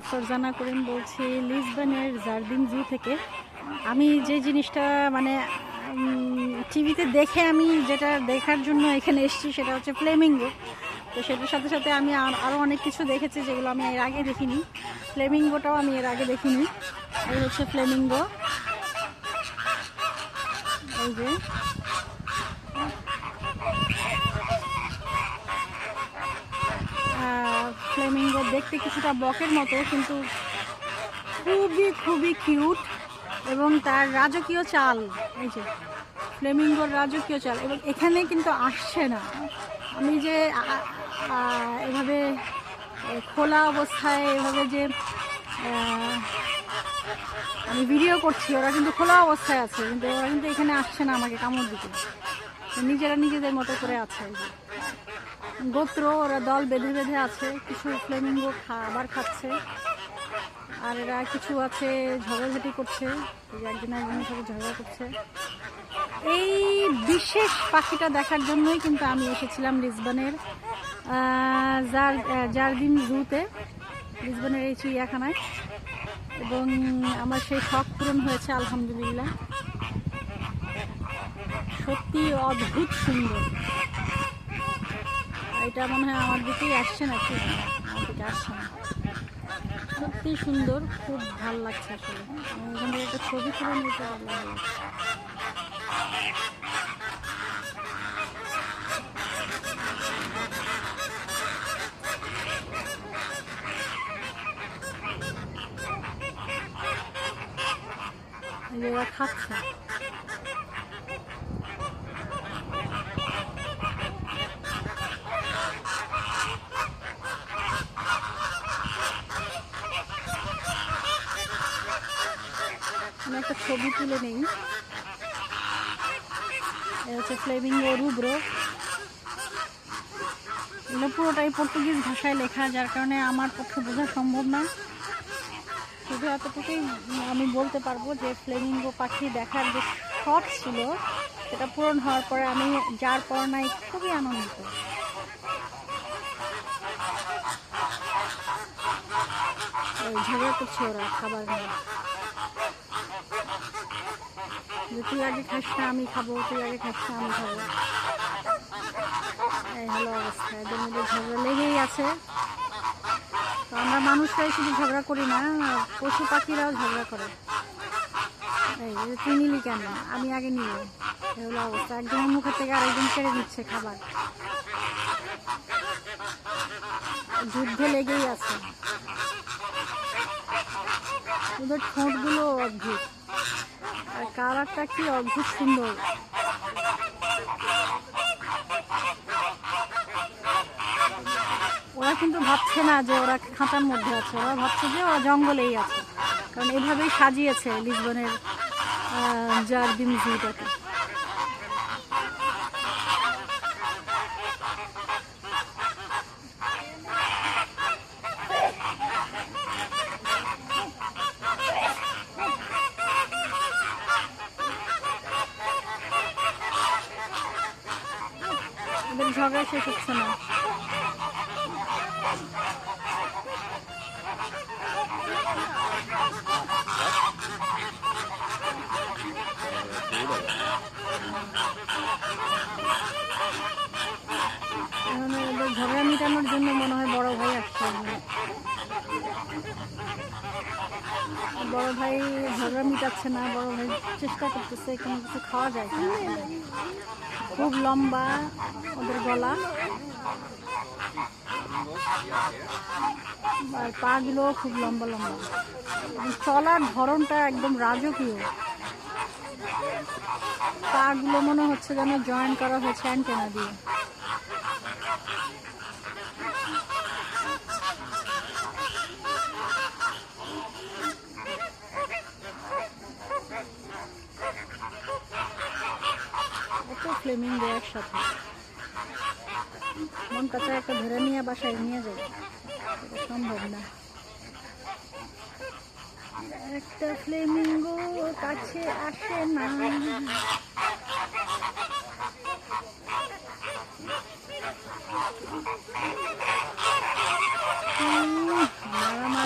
ফারজানা করিম বলছি লিসবনের জার্দিন জু থেকে। আমি যে জিনিসটা মানে টিভিতে দেখে আমি যেটা দেখার জন্য এখানে এসেছি সেটা হচ্ছে ফ্লেমিঙ্গো। তো সেটার সাথে সাথে আমি আরও অনেক কিছু দেখেছি যেগুলো আমি এর আগে দেখিনি। ফ্লেমিঙ্গোটাও আমি এর আগে দেখিনি। এই হচ্ছে ফ্লেমিঙ্গো, এই যে ফ্লেমিঙ্গো দেখতে কিছুটা বকের মতো, কিন্তু খুবই খুবই কিউট এবং তার রাজকীয় চাল। এই যে ফ্লেমিঙ্গোর রাজকীয় চাল, এবং এখানে কিন্তু আসছে না। আমি যে এভাবে খোলা অবস্থায় এভাবে যে আমি ভিডিও করছি, ওরা কিন্তু খোলা অবস্থায় আছে, কিন্তু ওরা কিন্তু এখানে আসছে না আমাকে কামড় দিতে। নিজেরা নিজেদের মতো করে আছে। গোত্র ওরা দল বেঁধে বেঁধে আছে। কিছু ফ্লেমিঙ্গো খাবার খাচ্ছে, আর এরা কিছু আছে ঝগড়াঝাটি করছে, একজন একজনের সাথে ঝগড়া করছে। এই বিশেষ পাখিটা দেখার জন্যই কিন্তু আমি এসেছিলাম লিসবনের জার্দিন জুতে, লিসবনের এই চিড়িয়াখানায়, এবং আমার সেই শখ পূরণ হয়েছে আলহামদুলিল্লাহ। সত্যি অদ্ভুত সুন্দর। এটা মনে হয় আমার দিকেই আসছে নাকি, আমার দিকে আসছে না। সত্যি সুন্দর, খুব ভালো লাগছে আসলে। এখান থেকে একটা ছবি তুলে নিতে পারলে ভালো লাগছে। ওরা খাচ্ছে। আমি একটা ছবি তুলে নেই। এটা হচ্ছে ফ্লেমিঙ্গো রুব্রো। এগুলো পুরোটাই পর্তুগিজ ভাষায় লেখা, যার কারণে আমার পক্ষে বোঝা সম্ভব না। শুধু এতটুকুই আমি বলতে পারবো যে ফ্লেমিঙ্গো পাখি দেখার যে শখ ছিল সেটা পূরণ হওয়ার পরে আমি যার পরনাই খুবই আনন্দিত। ঝগড়া করছে ওরা খাবার নিয়ে, যে তুই আগে খাস না আমি খাবো, তুই আগে খাস না আমি খাবো। এই হলো অবস্থা, এদের মধ্যে ঝগড়া লেগেই আছে। তো আমরা মানুষরাই শুধু ঝগড়া করি না, পশু পাখিরাও ঝগড়া করে। এই তুই নিলি কেন, আমি আগে নিব, এই হলো অবস্থা। একজনের মুখের থেকে আরেকজন কেড়ে দিচ্ছে খাবার। যুদ্ধ লেগেই আছে। ওদের ঠোঁটগুলো অদ্ভুত, আর কালারটা কি অদ্ভুত সুন্দর। ওরা কিন্তু ভাবছে না যে ওরা খাঁচার মধ্যে আছে, ওরা ভাবছে যে ওরা জঙ্গলেই আছে, কারণ এভাবেই সাজিয়েছে লিসবনের জার্দিন জুটাকে। ওদের ঝগড়া শেষ হচ্ছে না। ওদের ঝগড়া মেটানোর জন্য মনে হয় বড় ভাই আসছে। বড় ভাই ঝগড়া মিটাচ্ছে না, বড় ভাই চেষ্টা করতেছে কোনো কিছু খাওয়া যায় কিনা। খুব লম্বা ওদের গলা, আর পা গুলোও খুব লম্বা লম্বা, চলার ধরনটা একদম রাজকীয়। পা গুলো মনে হচ্ছে যেন জয়েন করা হয়েছে অ্যান্টেনা দিয়ে। ফ্লেমিঙ্গো একসাথে মন কাছে একটা ধরে নিয়ে বাসায় নিয়ে যাবে, এটা সম্ভব না। একটা ফ্লেমিঙ্গো কাছে আসে না। মারামারি